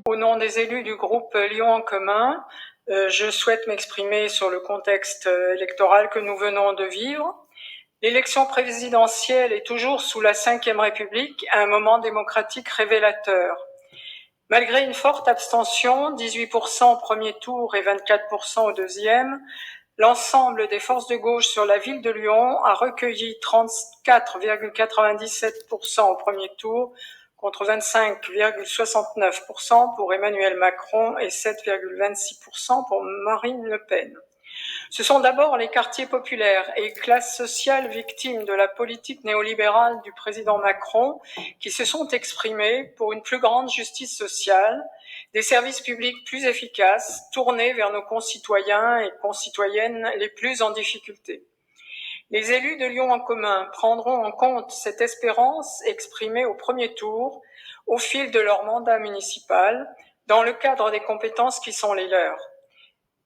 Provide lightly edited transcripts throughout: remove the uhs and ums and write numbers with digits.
Au nom des élus du groupe Lyon en commun, je souhaite m'exprimer sur le contexte électoral que nous venons de vivre. L'élection présidentielle est toujours sous la Ve République un moment démocratique révélateur. Malgré une forte abstention, 18% au premier tour et 24% au deuxième, l'ensemble des forces de gauche sur la ville de Lyon a recueilli 34,97% au premier tour, contre 25,69% pour Emmanuel Macron et 7,26% pour Marine Le Pen. Ce sont d'abord les quartiers populaires et classes sociales victimes de la politique néolibérale du président Macron qui se sont exprimés pour une plus grande justice sociale, des services publics plus efficaces, tournés vers nos concitoyens et concitoyennes les plus en difficulté. Les élus de Lyon en commun prendront en compte cette espérance exprimée au premier tour au fil de leur mandat municipal dans le cadre des compétences qui sont les leurs.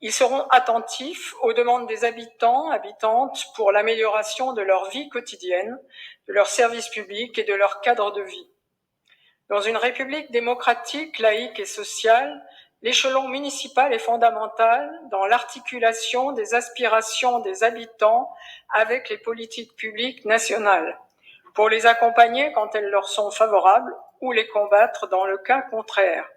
Ils seront attentifs aux demandes des habitants, habitantes pour l'amélioration de leur vie quotidienne, de leurs services publics et de leur cadre de vie. Dans une république démocratique, laïque et sociale, l'échelon municipal est fondamental dans l'articulation des aspirations des habitants avec les politiques publiques nationales, pour les accompagner quand elles leur sont favorables ou les combattre dans le cas contraire.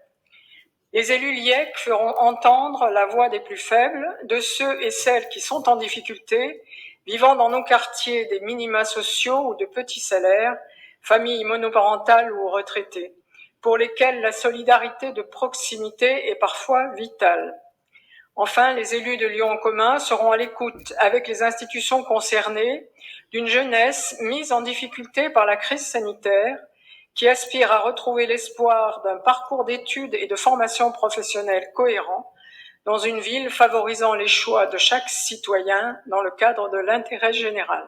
Les élus LIEC feront entendre la voix des plus faibles, de ceux et celles qui sont en difficulté, vivant dans nos quartiers des minima sociaux ou de petits salaires, familles monoparentales ou retraités, pour lesquels la solidarité de proximité est parfois vitale. Enfin, les élus de Lyon en commun seront à l'écoute avec les institutions concernées d'une jeunesse mise en difficulté par la crise sanitaire, qui aspire à retrouver l'espoir d'un parcours d'études et de formation professionnelle cohérent dans une ville favorisant les choix de chaque citoyen dans le cadre de l'intérêt général.